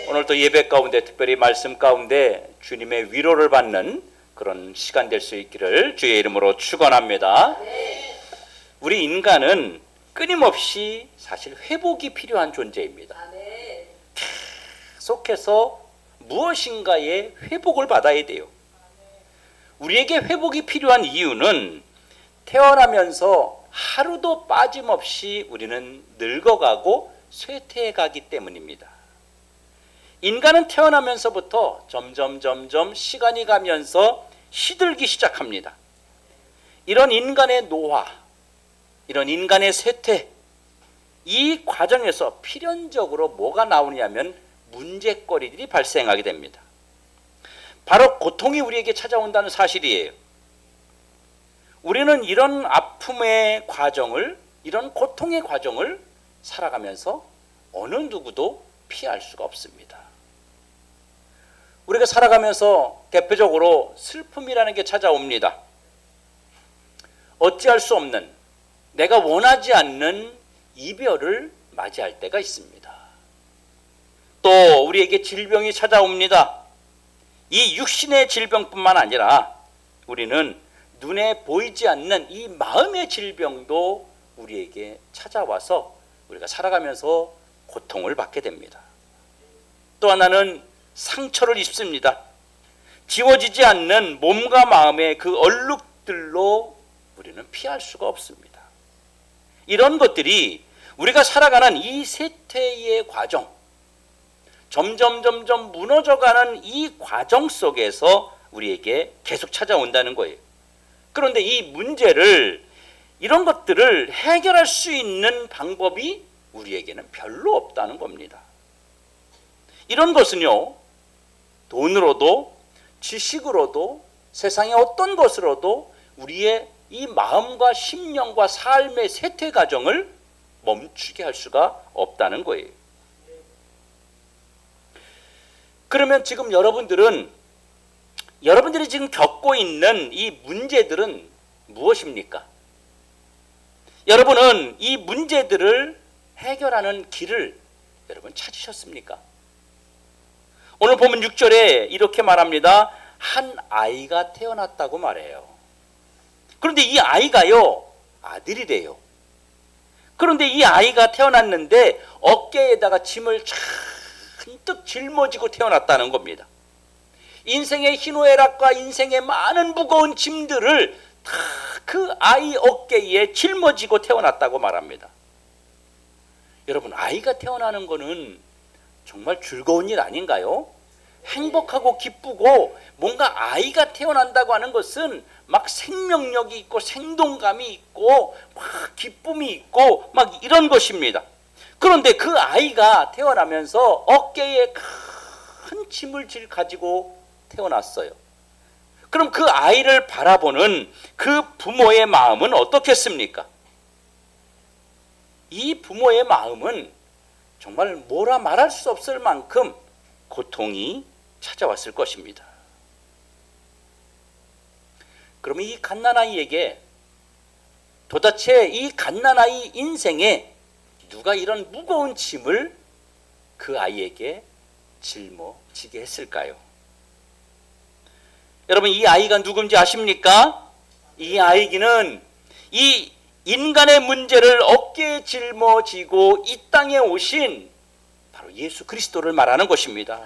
오늘도 예배 가운데 특별히 말씀 가운데 주님의 위로를 받는 그런 시간 될 수 있기를 주의 이름으로 축원합니다. 우리 인간은 끊임없이 사실 회복이 필요한 존재입니다. 계속해서 무엇인가의 회복을 받아야 돼요. 우리에게 회복이 필요한 이유는 태어나면서 하루도 빠짐없이 우리는 늙어가고 쇠퇴해가기 때문입니다. 인간은 태어나면서부터 점점 시간이 가면서 시들기 시작합니다. 이런 인간의 노화, 이런 인간의 쇠퇴, 이 과정에서 필연적으로 뭐가 나오냐면 문제거리들이 발생하게 됩니다. 바로 고통이 우리에게 찾아온다는 사실이에요. 우리는 이런 아픔의 과정을, 이런 고통의 과정을 살아가면서 어느 누구도 피할 수가 없습니다. 우리가 살아가면서 대표적으로 슬픔이라는 게 찾아옵니다. 어찌할 수 없는, 내가 원하지 않는 이별을 맞이할 때가 있습니다. 또 우리에게 질병이 찾아옵니다. 이 육신의 질병뿐만 아니라 우리는 눈에 보이지 않는 이 마음의 질병도 우리에게 찾아와서 우리가 살아가면서 고통을 받게 됩니다. 또 하나는 상처를 입습니다. 지워지지 않는 몸과 마음의 그 얼룩들로 우리는 피할 수가 없습니다. 이런 것들이 우리가 살아가는 이 쇠퇴의 과정, 점점 무너져가는 이 과정 속에서 우리에게 계속 찾아온다는 거예요. 그런데 이 문제를, 이런 것들을 해결할 수 있는 방법이 우리에게는 별로 없다는 겁니다. 이런 것은요, 돈으로도 지식으로도 세상의 어떤 것으로도 우리의 이 마음과 심령과 삶의 쇠퇴 과정을 멈추게 할 수가 없다는 거예요. 그러면 지금 여러분들이 지금 겪고 있는 이 문제들은 무엇입니까? 여러분은 이 문제들을 해결하는 길을 여러분 찾으셨습니까? 오늘 보면 6절에 이렇게 말합니다. 한 아이가 태어났다고 말해요. 그런데 이 아이가요, 아들이래요. 그런데 이 아이가 태어났는데 어깨에다가 짐을 잔뜩 짊어지고 태어났다는 겁니다. 인생의 희노애락과 인생의 많은 무거운 짐들을 다 그 아이 어깨에 짊어지고 태어났다고 말합니다. 여러분, 아이가 태어나는 거는 정말 즐거운 일 아닌가요? 행복하고 기쁘고, 뭔가 아이가 태어난다고 하는 것은 막 생명력이 있고 생동감이 있고 막 기쁨이 있고 막 이런 것입니다. 그런데 그 아이가 태어나면서 어깨에 큰 짐을 가지고 태어났어요. 그럼 그 아이를 바라보는 그 부모의 마음은 어떻겠습니까? 이 부모의 마음은 정말 뭐라 말할 수 없을 만큼 고통이 찾아왔을 것입니다. 그러면 이 갓난아이에게, 도대체 이 갓난아이 인생에 누가 이런 무거운 짐을 그 아이에게 짊어지게 했을까요? 여러분, 이 아이가 누군지 아십니까? 이 아이는 이 인간의 문제를 어깨에 짊어지고 이 땅에 오신 바로 예수 그리스도를 말하는 것입니다.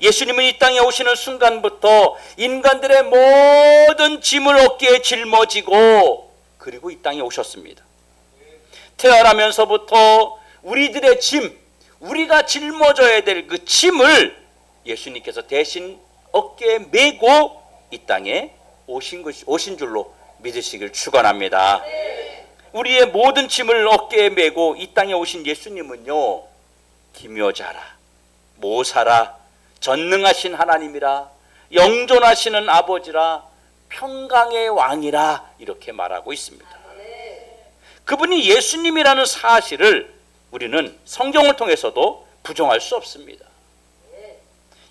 예수님은 이 땅에 오시는 순간부터 인간들의 모든 짐을 어깨에 짊어지고 그리고 이 땅에 오셨습니다. 태어나면서부터 우리들의 짐, 우리가 짊어져야 될 그 짐을 예수님께서 대신 어깨에 메고 이 땅에 오신 줄로 믿으시길 축원합니다. 우리의 모든 짐을 어깨에 메고 이 땅에 오신 예수님은요, 기묘자라, 모사라, 전능하신 하나님이라, 영존하시는 아버지라, 평강의 왕이라 이렇게 말하고 있습니다. 그분이 예수님이라는 사실을 우리는 성경을 통해서도 부정할 수 없습니다.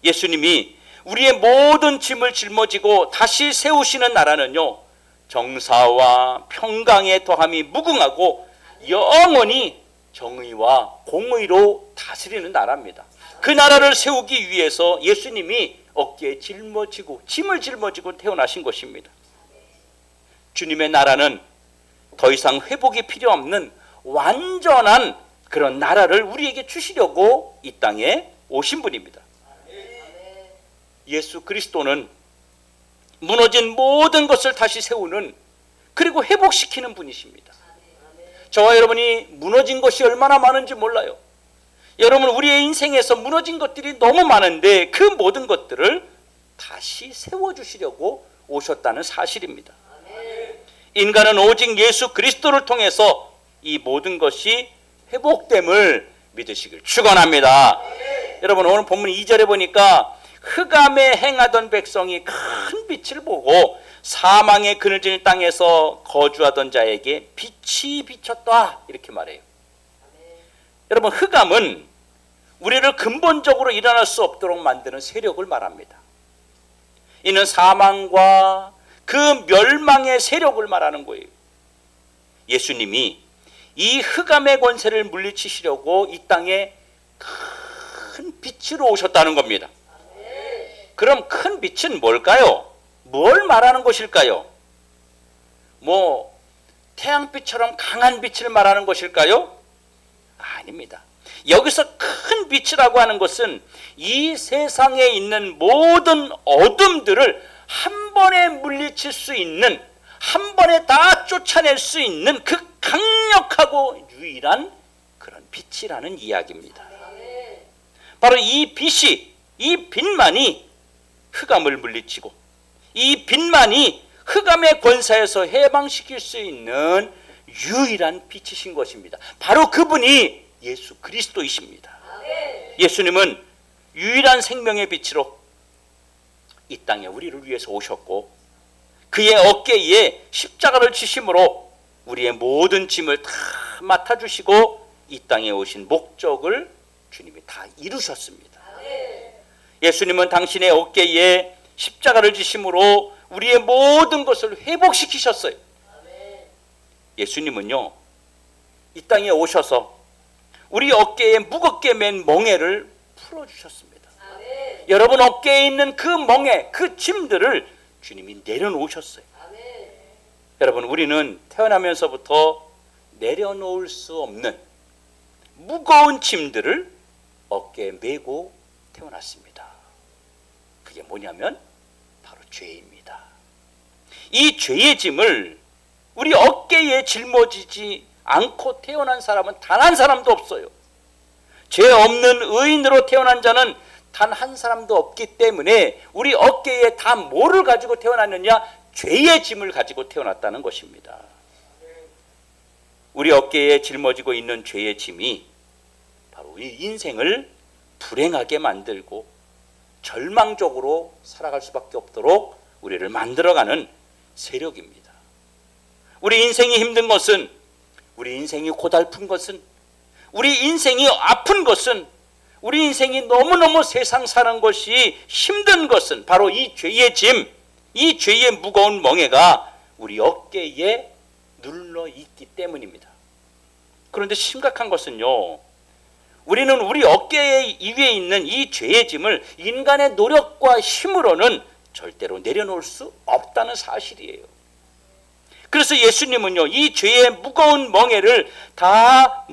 예수님이 우리의 모든 짐을 짊어지고 다시 세우시는 나라는요, 정사와 평강의 더함이 무궁하고 영원히 정의와 공의로 다스리는 나라입니다. 그 나라를 세우기 위해서 예수님이 어깨에 짐을 짊어지고 태어나신 것입니다. 주님의 나라는 더 이상 회복이 필요 없는 완전한 그런 나라를 우리에게 주시려고 이 땅에 오신 분입니다. 예수 그리스도는 무너진 모든 것을 다시 세우는, 그리고 회복시키는 분이십니다. 저와 여러분이 무너진 것이 얼마나 많은지 몰라요. 여러분, 우리의 인생에서 무너진 것들이 너무 많은데 그 모든 것들을 다시 세워주시려고 오셨다는 사실입니다. 인간은 오직 예수 그리스도를 통해서 이 모든 것이 회복됨을 믿으시길 축원합니다. 여러분, 오늘 본문 2절에 보니까 흑암에 행하던 백성이 큰 빛을 보고 사망의 그늘진 땅에서 거주하던 자에게 빛이 비쳤다, 이렇게 말해요. 여러분, 흑암은 우리를 근본적으로 일어날 수 없도록 만드는 세력을 말합니다. 이는 사망과 그 멸망의 세력을 말하는 거예요. 예수님이 이 흑암의 권세를 물리치시려고 이 땅에 큰 빛으로 오셨다는 겁니다. 그럼 큰 빛은 뭘까요? 뭘 말하는 것일까요? 태양빛처럼 강한 빛을 말하는 것일까요? 아닙니다. 여기서 큰 빛이라고 하는 것은 이 세상에 있는 모든 어둠들을 한 번에 물리칠 수 있는, 한 번에 다 쫓아낼 수 있는 그 강력하고 유일한 그런 빛이라는 이야기입니다. 바로 이 빛이, 이 빛만이 흑암을 물리치고 이 빛만이 흑암의 권세에서 해방시킬 수 있는 유일한 빛이신 것입니다. 바로 그분이 예수 그리스도이십니다. 예수님은 유일한 생명의 빛으로 이 땅에 우리를 위해서 오셨고 그의 어깨에 십자가를 지심으로 우리의 모든 짐을 다 맡아주시고 이 땅에 오신 목적을 주님이 다 이루셨습니다. 예수님은 당신의 어깨에 십자가를 지심으로 우리의 모든 것을 회복시키셨어요. 예수님은요, 이 땅에 오셔서 우리 어깨에 무겁게 맨 멍에를 풀어주셨습니다. 여러분 어깨에 있는 그 멍에, 그 짐들을 주님이 내려놓으셨어요. 여러분, 우리는 태어나면서부터 내려놓을 수 없는 무거운 짐들을 어깨에 메고 태어났습니다. 그게 뭐냐면 바로 죄입니다. 이 죄의 짐을 우리 어깨에 짊어지지 않고 태어난 사람은 단 한 사람도 없어요. 죄 없는 의인으로 태어난 자는 단 한 사람도 없기 때문에 우리 어깨에 다 뭐를 가지고 태어났느냐? 죄의 짐을 가지고 태어났다는 것입니다. 우리 어깨에 짊어지고 있는 죄의 짐이 바로 우리 인생을 불행하게 만들고 절망적으로 살아갈 수밖에 없도록 우리를 만들어가는 세력입니다. 우리 인생이 힘든 것은, 우리 인생이 고달픈 것은, 우리 인생이 아픈 것은, 우리 인생이 너무너무 세상 사는 것이 힘든 것은 바로 이 죄의 짐, 이 죄의 무거운 멍에가 우리 어깨에 눌러 있기 때문입니다. 그런데 심각한 것은요, 우리는 우리 어깨 위에 있는 이 죄의 짐을 인간의 노력과 힘으로는 절대로 내려놓을 수 없다는 사실이에요. 그래서 예수님은요, 이 죄의 무거운 멍에를 다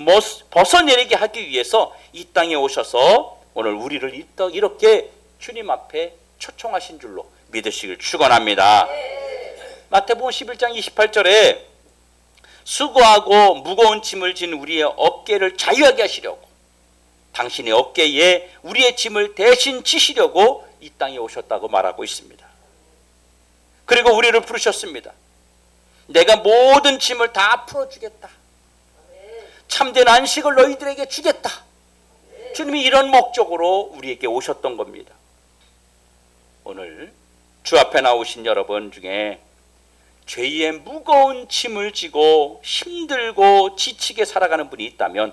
벗어내리게 하기 위해서 이 땅에 오셔서 오늘 우리를 이렇게 주님 앞에 초청하신 줄로 믿으시길 축원합니다. 마태복음 11장 28절에 수고하고 무거운 짐을 진 우리의 어깨를 자유하게 하시려고, 당신의 어깨에 우리의 짐을 대신 지시려고 이 땅에 오셨다고 말하고 있습니다. 그리고 우리를 부르셨습니다. 내가 모든 짐을 다 풀어주겠다. 참된 안식을 너희들에게 주겠다. 주님이 이런 목적으로 우리에게 오셨던 겁니다. 오늘 주 앞에 나오신 여러분 중에 죄의 무거운 짐을 지고 힘들고 지치게 살아가는 분이 있다면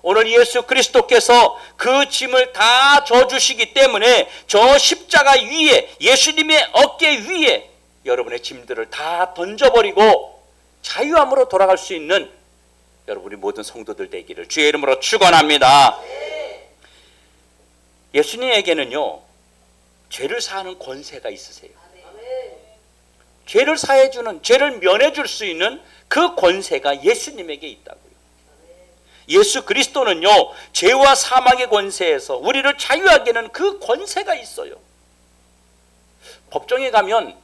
오늘 예수 그리스도께서 그 짐을 다 져주시기 때문에 저 십자가 위에, 예수님의 어깨 위에 여러분의 짐들을 다 던져버리고 자유함으로 돌아갈 수 있는 여러분이 모든 성도들 되기를 주의 이름으로 축원합니다. 예수님에게는요, 죄를 사하는 권세가 있으세요. 죄를 사해주는, 죄를 면해줄 수 있는 그 권세가 예수님에게 있다고요. 예수 그리스도는요, 죄와 사망의 권세에서 우리를 자유하게 하는 그 권세가 있어요. 법정에 가면,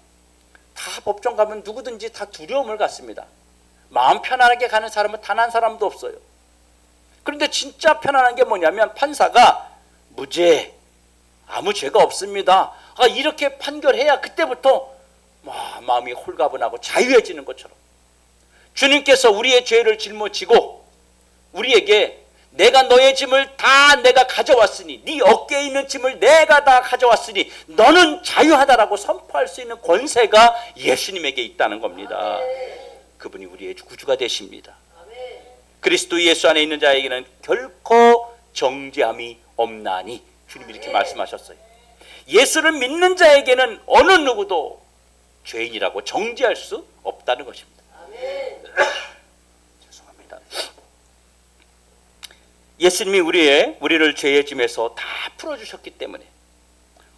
다 법정 가면 누구든지 다 두려움을 갖습니다. 마음 편안하게 가는 사람은 단 한 사람도 없어요. 그런데 진짜 편안한 게 뭐냐면, 판사가 무죄, 아무 죄가 없습니다, 이렇게 판결해야 그때부터 마음이 홀가분하고 자유해지는 것처럼, 주님께서 우리의 죄를 짊어지고 우리에게 내가 너의 짐을 다 내가 가져왔으니, 네 어깨에 있는 짐을 내가 다 가져왔으니 너는 자유하다라고 선포할 수 있는 권세가 예수님에게 있다는 겁니다. 그분이 우리의 구주가 되십니다. 그리스도 예수 안에 있는 자에게는 결코 정죄함이 없나니, 주님이 이렇게 말씀하셨어요. 예수를 믿는 자에게는 어느 누구도 죄인이라고 정죄할 수 없다는 것입니다. 죄송합니다. 예수님이 우리를 죄의 짐에서 다 풀어주셨기 때문에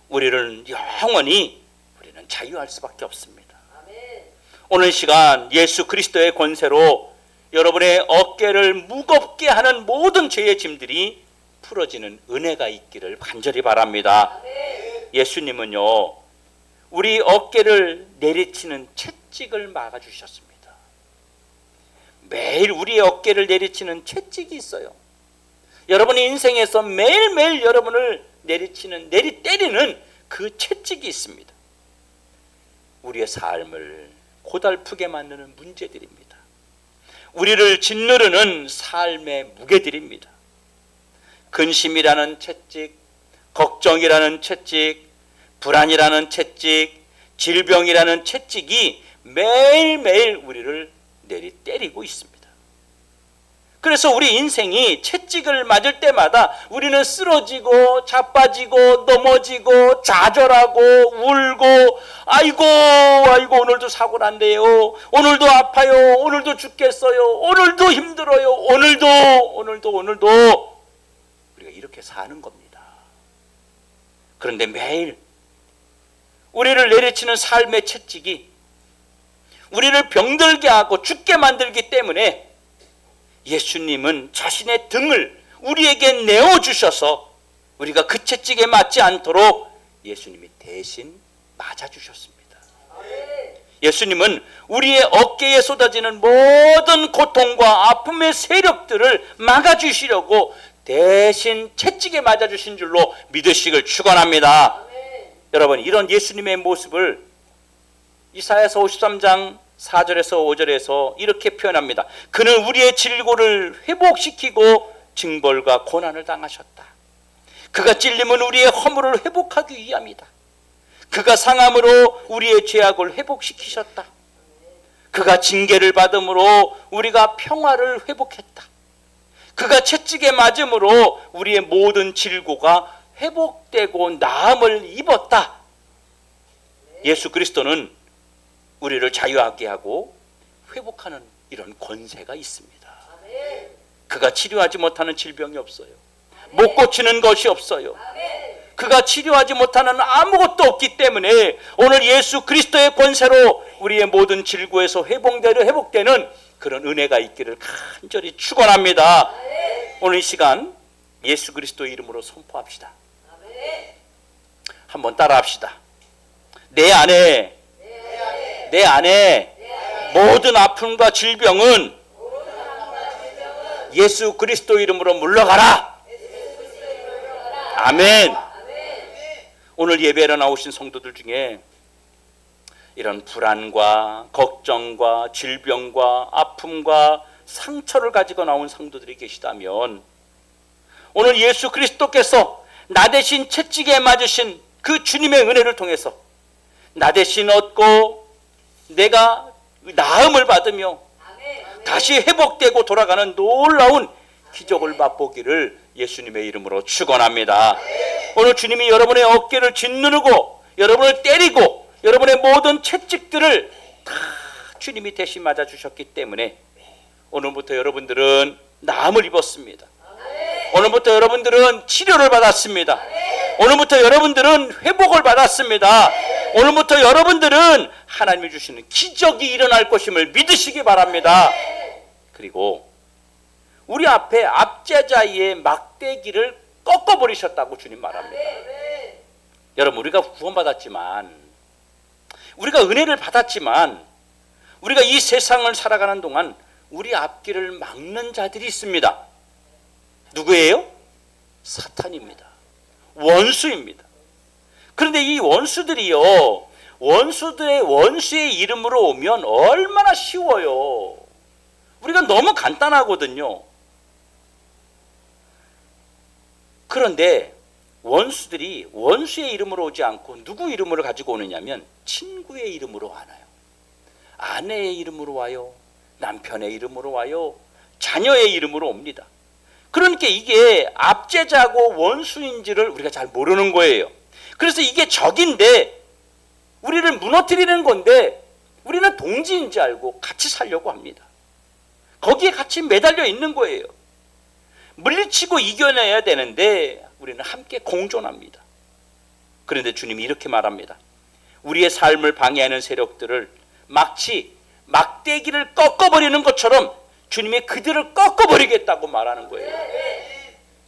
우리는 영원히 우리는 자유할 수밖에 없습니다. 오늘 시간 예수 그리스도의 권세로 여러분의 어깨를 무겁게 하는 모든 죄의 짐들이 풀어지는 은혜가 있기를 간절히 바랍니다. 예수님은요, 우리 어깨를 내리치는 채찍을 막아주셨습니다. 매일 우리의 어깨를 내리치는 채찍이 있어요. 여러분의 인생에서 매일매일 여러분을 때리는 그 채찍이 있습니다. 우리의 삶을 고달프게 만드는 문제들입니다. 우리를 짓누르는 삶의 무게들입니다. 근심이라는 채찍, 걱정이라는 채찍, 불안이라는 채찍, 질병이라는 채찍이 매일매일 우리를 때리고 있습니다. 그래서 우리 인생이 채찍을 맞을 때마다 우리는 쓰러지고 자빠지고 넘어지고 좌절하고 울고, 아이고 오늘도 사고 난대요, 오늘도 아파요, 오늘도 죽겠어요, 오늘도 힘들어요, 오늘도 우리가 이렇게 사는 겁니다. 그런데 매일 우리를 내리치는 삶의 채찍이 우리를 병들게 하고 죽게 만들기 때문에 예수님은 자신의 등을 우리에게 내어주셔서 우리가 그 채찍에 맞지 않도록 예수님이 대신 맞아주셨습니다. 예수님은 우리의 어깨에 쏟아지는 모든 고통과 아픔의 세력들을 막아주시려고 대신 채찍에 맞아주신 줄로 믿으시길 축원합니다. 여러분, 이런 예수님의 모습을 이사야서 53장 4절에서 5절에서 이렇게 표현합니다. 그는 우리의 질고를 회복시키고 징벌과 고난을 당하셨다. 그가 찔림은 우리의 허물을 회복하기 위함이다. 그가 상함으로 우리의 죄악을 회복시키셨다. 그가 징계를 받음으로 우리가 평화를 회복했다. 그가 채찍에 맞음으로 우리의 모든 질고가 회복되고 나음을 입었다. 예수 그리스도는 우리를 자유하게 하고 회복하는 이런 권세가 있습니다. 그가 치료하지 못하는 질병이 없어요. 못 고치는 것이 없어요. 그가 치료하지 못하는 아무것도 없기 때문에 오늘 예수 그리스도의 권세로 우리의 모든 질고에서 회복되는 그런 은혜가 있기를 간절히 축원합니다. 오늘 이 시간 예수 그리스도의 이름으로 선포합시다. 한번 따라합시다. 내 안에 모든 아픔과 질병은 예수 그리스도 이름으로 물러가라. 아멘. 오늘 예배로 나오신 성도들 중에 이런 불안과 걱정과 질병과 아픔과 상처를 가지고 나온 성도들이 계시다면 오늘 예수 그리스도께서 나 대신 채찍에 맞으신 그 주님의 은혜를 통해서 나 대신 얻고 내가 나음을 받으며 다시 회복되고 돌아가는 놀라운 기적을 맛보기를 예수님의 이름으로 축원합니다. 오늘 주님이 여러분의 어깨를 짓누르고 여러분을 때리고 여러분의 모든 채찍들을 다 주님이 대신 맞아주셨기 때문에 오늘부터 여러분들은 나음을 입었습니다. 오늘부터 여러분들은 치료를 받았습니다. 오늘부터 여러분들은 회복을 받았습니다. 오늘부터 여러분들은 하나님이 주시는 기적이 일어날 것임을 믿으시기 바랍니다. 그리고 우리 앞에 압제자의 막대기를 꺾어버리셨다고 주님 말합니다. 여러분, 우리가 구원받았지만, 우리가 은혜를 받았지만, 우리가 이 세상을 살아가는 동안 우리 앞길을 막는 자들이 있습니다. 누구예요? 사탄입니다. 원수입니다. 그런데 이 원수들이요, 원수들의 원수의 이름으로 오면 얼마나 쉬워요. 우리가 너무 간단하거든요. 그런데 원수들이 원수의 이름으로 오지 않고 누구 이름으로 가지고 오느냐면 친구의 이름으로 와요. 아내의 이름으로 와요. 남편의 이름으로 와요. 자녀의 이름으로 옵니다. 그러니까 이게 압제자고 원수인지를 우리가 잘 모르는 거예요. 그래서 이게 적인데 우리를 무너뜨리는 건데 우리는 동지인 줄 알고 같이 살려고 합니다. 거기에 같이 매달려 있는 거예요. 물리치고 이겨내야 되는데 우리는 함께 공존합니다. 그런데 주님이 이렇게 말합니다. 우리의 삶을 방해하는 세력들을 마치 막대기를 꺾어버리는 것처럼 주님이 그들을 꺾어버리겠다고 말하는 거예요.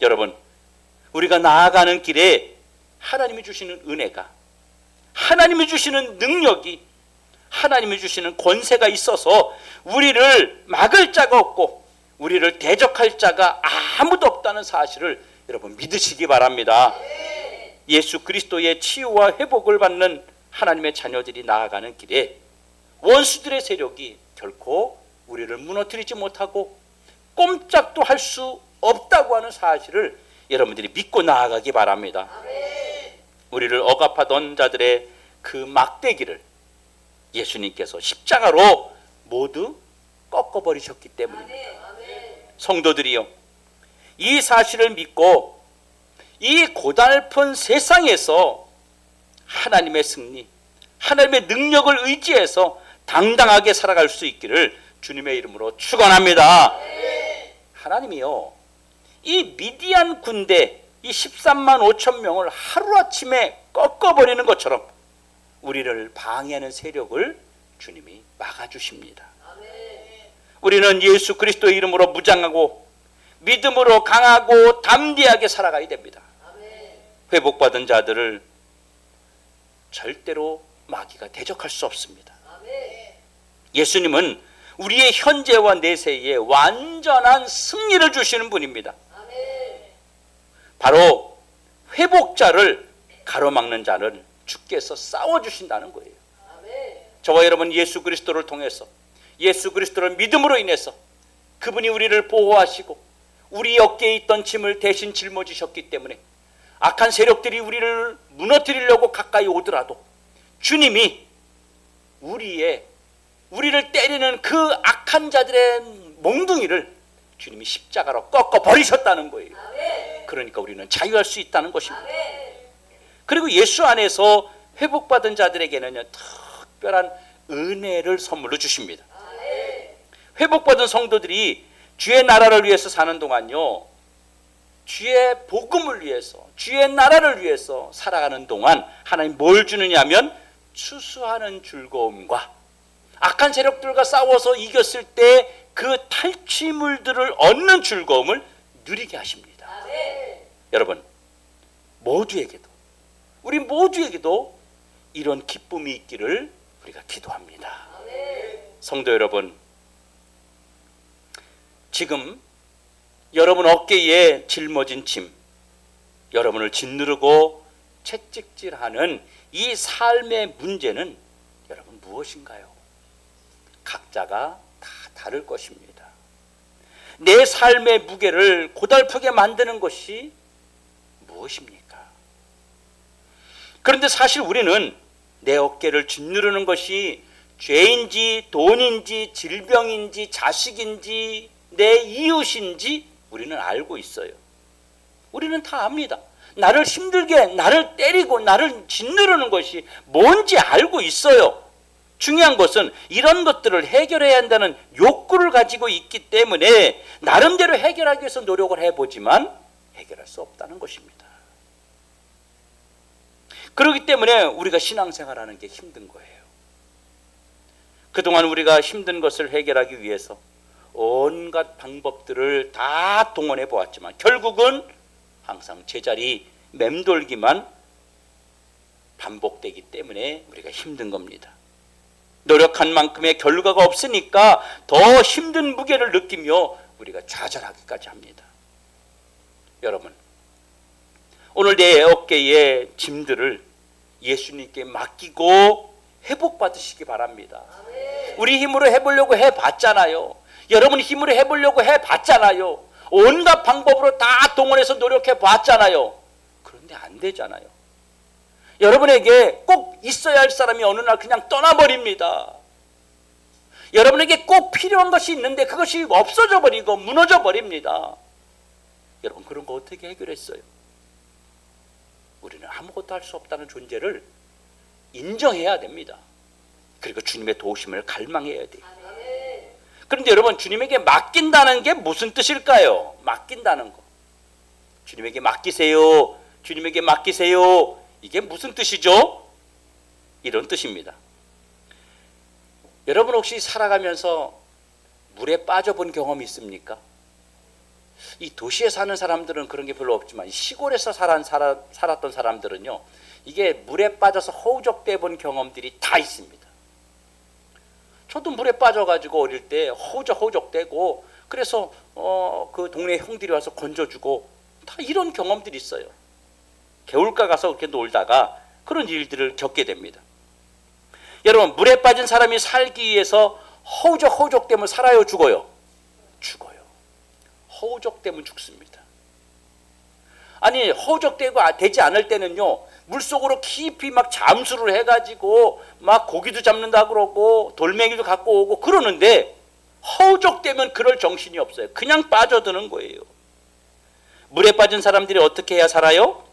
여러분, 우리가 나아가는 길에 하나님이 주시는 은혜가, 하나님이 주시는 능력이, 하나님이 주시는 권세가 있어서 우리를 막을 자가 없고 우리를 대적할 자가 아무도 없다는 사실을 여러분 믿으시기 바랍니다. 예수 그리스도의 치유와 회복을 받는 하나님의 자녀들이 나아가는 길에 원수들의 세력이 결코 우리를 무너뜨리지 못하고 꼼짝도 할 수 없다고 하는 사실을 여러분들이 믿고 나아가기 바랍니다. 우리를 억압하던 자들의 그 막대기를 예수님께서 십자가로 모두 꺾어버리셨기 때문입니다. 성도들이요, 이 사실을 믿고 이 고달픈 세상에서 하나님의 승리, 하나님의 능력을 의지해서 당당하게 살아갈 수 있기를 주님의 이름으로 축원합니다. 하나님이요, 이 미디안 군대 이 13만 5천 명을 하루아침에 꺾어버리는 것처럼 우리를 방해하는 세력을 주님이 막아주십니다. 우리는 예수 그리스도의 이름으로 무장하고 믿음으로 강하고 담대하게 살아가야 됩니다. 회복받은 자들을 절대로 마귀가 대적할 수 없습니다. 예수님은 우리의 현재와 내세에 완전한 승리를 주시는 분입니다. 바로 회복자를 가로막는 자는 주께서 싸워주신다는 거예요. 저와 여러분 예수 그리스도를 통해서, 예수 그리스도를 믿음으로 인해서 그분이 우리를 보호하시고 우리 어깨에 있던 짐을 대신 짊어지셨기 때문에 악한 세력들이 우리를 무너뜨리려고 가까이 오더라도 주님이 우리를 때리는 그 악한 자들의 몽둥이를 주님이 십자가로 꺾어 버리셨다는 거예요. 그러니까 우리는 자유할 수 있다는 것입니다. 그리고 예수 안에서 회복받은 자들에게는 특별한 은혜를 선물로 주십니다. 회복받은 성도들이 주의 나라를 위해서 사는 동안요, 주의 복음을 위해서, 주의 나라를 위해서 살아가는 동안 하나님 뭘 주느냐 하면 추수하는 즐거움과 악한 세력들과 싸워서 이겼을 때 그 탈취물들을 얻는 즐거움을 누리게 하십니다. 여러분, 우리 모두에게도 이런 기쁨이 있기를 우리가 기도합니다. 성도 여러분, 지금 여러분 어깨에 짊어진 짐, 여러분을 짓누르고 채찍질하는 이 삶의 문제는 여러분 무엇인가요? 각자가 다 다를 것입니다. 내 삶의 무게를 고달프게 만드는 것이 무엇입니까? 그런데 사실 우리는 내 어깨를 짓누르는 것이 죄인지 돈인지 질병인지 자식인지 내 이웃인지 우리는 알고 있어요. 우리는 다 압니다. 나를 힘들게, 나를 때리고 나를 짓누르는 것이 뭔지 알고 있어요. 중요한 것은 이런 것들을 해결해야 한다는 욕구를 가지고 있기 때문에 나름대로 해결하기 위해서 노력을 해보지만 해결할 수 없다는 것입니다. 그렇기 때문에 우리가 신앙생활하는 게 힘든 거예요. 그동안 우리가 힘든 것을 해결하기 위해서 온갖 방법들을 다 동원해 보았지만 결국은 항상 제자리 맴돌기만 반복되기 때문에 우리가 힘든 겁니다. 노력한 만큼의 결과가 없으니까 더 힘든 무게를 느끼며 우리가 좌절하기까지 합니다. 여러분, 오늘 내 어깨의 짐들을 예수님께 맡기고 회복받으시기 바랍니다. 우리 힘으로 해보려고 해봤잖아요. 여러분 힘으로 해보려고 해봤잖아요. 온갖 방법으로 다 동원해서 노력해 봤잖아요. 그런데 안 되잖아요. 여러분에게 꼭 있어야 할 사람이 어느 날 그냥 떠나버립니다. 여러분에게 꼭 필요한 것이 있는데 그것이 없어져 버리고 무너져 버립니다. 여러분 그런 거 어떻게 해결했어요? 우리는 아무것도 할 수 없다는 존재를 인정해야 됩니다. 그리고 주님의 도우심을 갈망해야 돼요. 그런데 여러분 주님에게 맡긴다는 게 무슨 뜻일까요? 맡긴다는 거. 주님에게 맡기세요. 주님에게 맡기세요. 이게 무슨 뜻이죠? 이런 뜻입니다. 여러분 혹시 살아가면서 물에 빠져본 경험이 있습니까? 이 도시에 사는 사람들은 그런 게 별로 없지만 시골에서 살았던 사람들은요, 이게 물에 빠져서 허우적대 본 경험들이 다 있습니다. 저도 물에 빠져가지고 어릴 때 허우적대고 그래서 그 동네 형들이 와서 건져주고 다 이런 경험들이 있어요. 개울가 가서 그렇게 놀다가 그런 일들을 겪게 됩니다. 여러분 물에 빠진 사람이 살기 위해서 허우적대면 살아요, 죽어요? 죽어요. 허우적대면 죽습니다. 아니 허우적대고 되지 않을 때는요, 물속으로 깊이 막 잠수를 해가지고 막 고기도 잡는다 그러고 돌멩이도 갖고 오고 그러는데 허우적대면 그럴 정신이 없어요. 그냥 빠져드는 거예요. 물에 빠진 사람들이 어떻게 해야 살아요?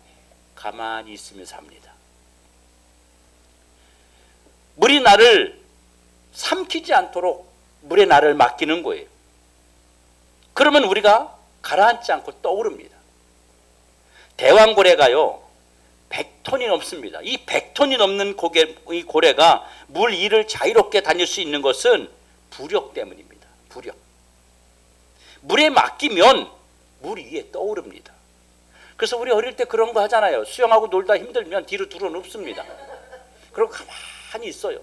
가만히 있으면 삽니다. 물이 나를 삼키지 않도록 물에 나를 맡기는 거예요. 그러면 우리가 가라앉지 않고 떠오릅니다. 대왕고래가요 100톤이 넘습니다. 이 100톤이 넘는 이 고래가 물 위를 자유롭게 다닐 수 있는 것은 부력 때문입니다. 부력. 물에 맡기면 물 위에 떠오릅니다. 그래서 우리 어릴 때 그런 거 하잖아요. 수영하고 놀다 힘들면 뒤로 들어 눕습니다. 그리고 가만히 있어요.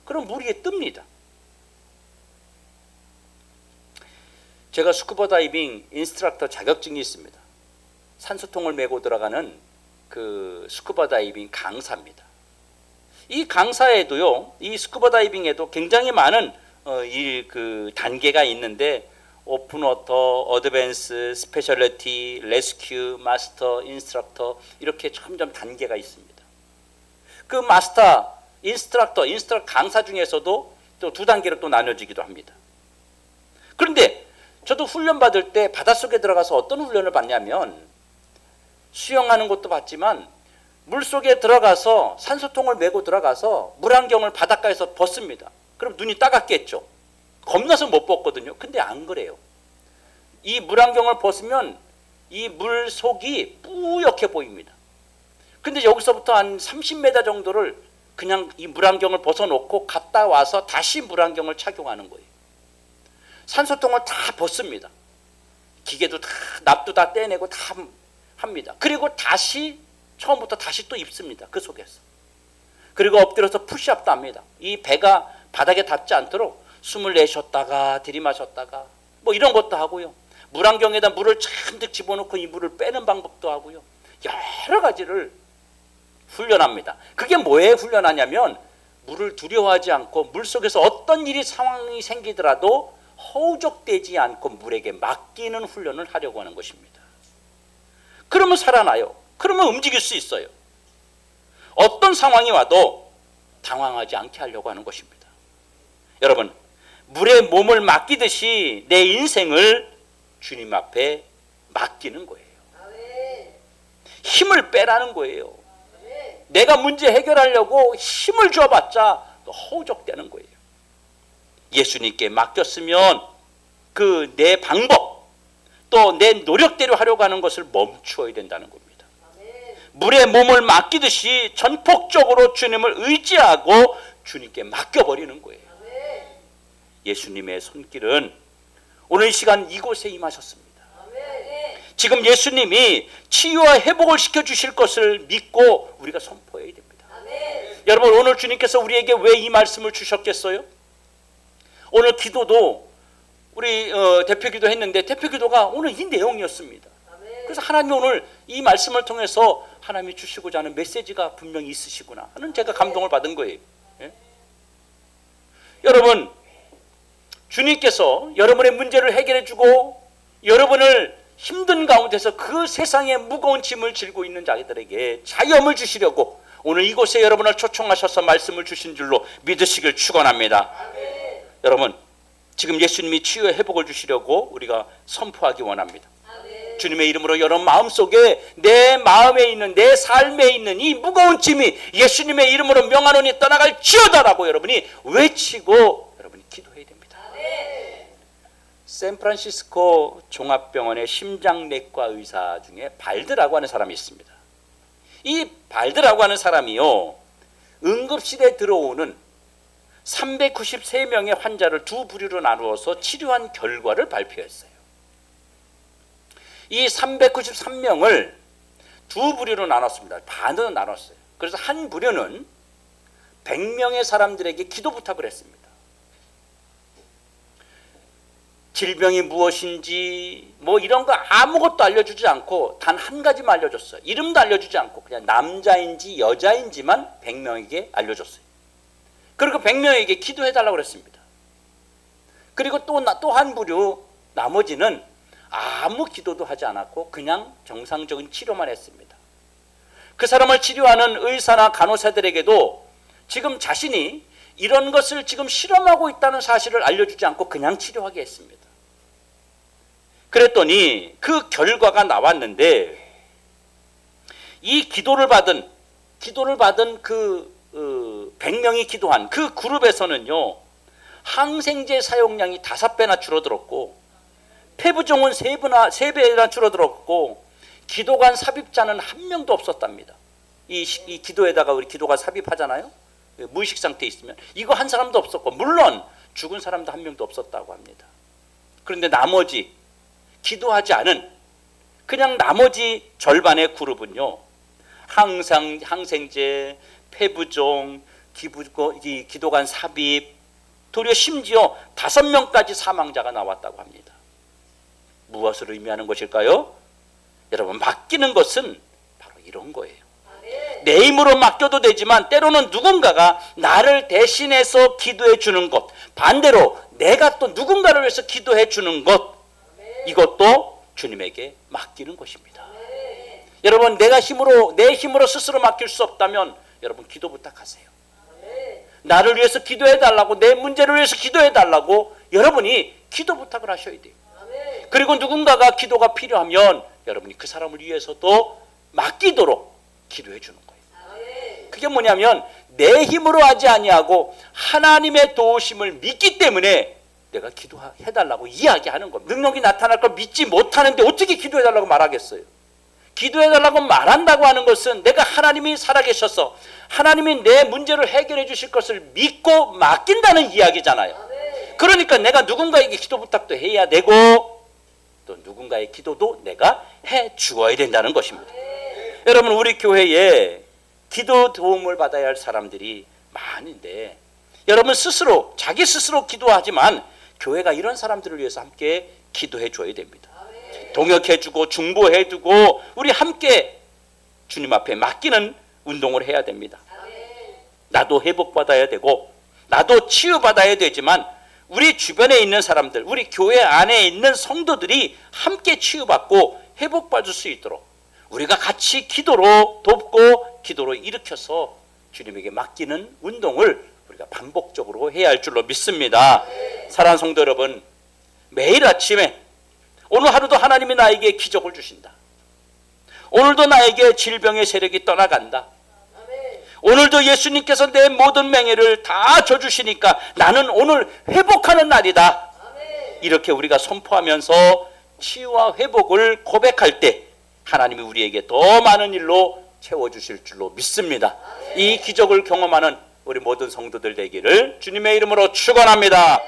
그럼 물 위에 뜹니다. 제가 스쿠버 다이빙 인스트럭터 자격증이 있습니다. 산소통을 메고 들어가는 그 스쿠버 다이빙 강사입니다. 이 강사에도요, 이 스쿠버 다이빙에도 굉장히 많은 그 단계가 있는데 오픈워터, 어드밴스, 스페셜리티, 레스큐, 마스터, 인스트럭터 이렇게 점점 단계가 있습니다. 그 마스터, 인스트럭터 강사 중에서도 또 두 단계로 또 나눠지기도 합니다. 그런데 저도 훈련 받을 때 바닷속에 들어가서 어떤 훈련을 받냐면 수영하는 것도 봤지만 물속에 들어가서 산소통을 메고 들어가서 물안경을 바닷가에서 벗습니다. 그럼 눈이 따갑겠죠. 겁나서 못 벗거든요. 근데 안 그래요. 이 물안경을 벗으면 이 물 속이 뿌옇게 보입니다. 근데 여기서부터 한 30m 정도를 그냥 이 물안경을 벗어놓고 갔다 와서 다시 물안경을 착용하는 거예요. 산소통을 다 벗습니다. 기계도 다 납도 다 떼내고 다 합니다. 그리고 다시 처음부터 다시 또 입습니다. 그 속에서. 그리고 엎드려서 푸시업도 합니다. 이 배가 바닥에 닿지 않도록 숨을 내쉬었다가 들이마셨다가 뭐 이런 것도 하고요. 물안경에다 물을 잔뜩 집어넣고 이 물을 빼는 방법도 하고요. 여러 가지를 훈련합니다. 그게 뭐에 훈련하냐면 물을 두려워하지 않고 물속에서 어떤 일이 상황이 생기더라도 허우적대지 않고 물에게 맡기는 훈련을 하려고 하는 것입니다. 그러면 살아나요. 그러면 움직일 수 있어요. 어떤 상황이 와도 당황하지 않게 하려고 하는 것입니다. 여러분, 물에 몸을 맡기듯이 내 인생을 주님 앞에 맡기는 거예요. 힘을 빼라는 거예요. 내가 문제 해결하려고 힘을 줘봤자 허우적대는 거예요. 예수님께 맡겼으면 그 내 방법 또 내 노력대로 하려고 하는 것을 멈추어야 된다는 겁니다. 물에 몸을 맡기듯이 전폭적으로 주님을 의지하고 주님께 맡겨버리는 거예요. 예수님의 손길은 오늘 이 시간 이곳에 임하셨습니다. 지금 예수님이 치유와 회복을 시켜주실 것을 믿고 우리가 선포해야 됩니다. 여러분, 오늘 주님께서 우리에게 왜 이 말씀을 주셨겠어요? 오늘 기도도 우리 대표기도 했는데 대표기도가 오늘 이 내용이었습니다. 그래서 하나님이 오늘 이 말씀을 통해서 하나님이 주시고자 하는 메시지가 분명히 있으시구나 하는 제가 감동을 받은 거예요. 예? 여러분, 주님께서 여러분의 문제를 해결해 주고 여러분을 힘든 가운데서 그 세상의 무거운 짐을 지고 있는 자들에게 자유함을 주시려고 오늘 이곳에 여러분을 초청하셔서 말씀을 주신 줄로 믿으시길 축원합니다. 여러분, 지금 예수님이 치유의 회복을 주시려고 우리가 선포하기 원합니다. 주님의 이름으로 여러분 마음속에 내 마음에 있는 내 삶에 있는 이 무거운 짐이 예수님의 이름으로 명하노니 떠나갈지어다라고 여러분이 외치고 여러분이 기도해야 됩니다. 샌프란시스코 종합병원의 심장내과 의사 중에 발드라고 하는 사람이 있습니다. 이 발드라고 하는 사람이요, 응급실에 들어오는 393명의 환자를 두 부류로 나누어서 치료한 결과를 발표했어요. 이 393명을 두 부류로 나눴습니다. 반으로 나눴어요. 그래서 한 부류는 100명의 사람들에게 기도 부탁을 했습니다. 질병이 무엇인지 뭐 이런 거 아무것도 알려주지 않고 단 한 가지만 알려줬어요. 이름도 알려주지 않고 그냥 남자인지 여자인지만 100명에게 알려줬어요. 그리고 100명에게 기도해달라고 그랬습니다. 그리고 또 한 부류 나머지는 아무 기도도 하지 않았고 그냥 정상적인 치료만 했습니다. 그 사람을 치료하는 의사나 간호사들에게도 지금 자신이 이런 것을 지금 실험하고 있다는 사실을 알려주지 않고 그냥 치료하게 했습니다. 그랬더니 그 결과가 나왔는데 이 기도를 받은 그 100명이 기도한 그 그룹에서는요, 항생제 사용량이 5배나 줄어들었고 폐부종은 3배나 줄어들었고 기도관 삽입자는 한 명도 없었답니다. 이 기도에다가 우리 기도관 삽입하잖아요. 무의식 상태에 있으면 이거 한 사람도 없었고 물론 죽은 사람도 한 명도 없었다고 합니다. 그런데 나머지 기도하지 않은 그냥 나머지 절반의 그룹은요, 항생제, 폐부종, 기도관 삽입, 도리어 심지어 5명까지 사망자가 나왔다고 합니다. 무엇을 의미하는 것일까요? 여러분, 맡기는 것은 바로 이런 거예요. 내 힘으로 맡겨도 되지만 때로는 누군가가 나를 대신해서 기도해 주는 것, 반대로 내가 또 누군가를 위해서 기도해 주는 것, 이것도 주님에게 맡기는 것입니다. 여러분, 내 힘으로 스스로 맡길 수 없다면 여러분 기도 부탁하세요. 나를 위해서 기도해 달라고, 내 문제를 위해서 기도해 달라고 여러분이 기도 부탁을 하셔야 돼요. 그리고 누군가가 기도가 필요하면 여러분이 그 사람을 위해서도 맡기도록 기도해 주는 거예요. 그게 뭐냐면 내 힘으로 하지 아니하고 하나님의 도우심을 믿기 때문에 내가 기도해 달라고 이야기하는 겁니다. 능력이 나타날 걸 믿지 못하는데 어떻게 기도해 달라고 말하겠어요? 기도해 달라고 말한다고 하는 것은 내가 하나님이 살아계셔서 하나님이 내 문제를 해결해 주실 것을 믿고 맡긴다는 이야기잖아요. 그러니까 내가 누군가에게 기도 부탁도 해야 되고 또 누군가의 기도도 내가 해 주어야 된다는 것입니다. 여러분, 우리 교회에 기도 도움을 받아야 할 사람들이 많은데 여러분 스스로, 자기 스스로 기도하지만 교회가 이런 사람들을 위해서 함께 기도해 줘야 됩니다. 동역해 주고 중보해 주고 우리 함께 주님 앞에 맡기는 운동을 해야 됩니다. 나도 회복받아야 되고 나도 치유받아야 되지만 우리 주변에 있는 사람들, 우리 교회 안에 있는 성도들이 함께 치유받고 회복받을 수 있도록 우리가 같이 기도로 돕고 기도로 일으켜서 주님에게 맡기는 운동을 우리가 반복적으로 해야 할 줄로 믿습니다. 사랑하는 성도 여러분, 매일 아침에 오늘 하루도 하나님이 나에게 기적을 주신다. 오늘도 나에게 질병의 세력이 떠나간다. 오늘도 예수님께서 내 모든 맹해를 다 져주시니까 나는 오늘 회복하는 날이다. 이렇게 우리가 선포하면서 치유와 회복을 고백할 때 하나님이 우리에게 더 많은 일로 채워주실 줄로 믿습니다. 이 기적을 경험하는 우리 모든 성도들 되기를 주님의 이름으로 축원합니다.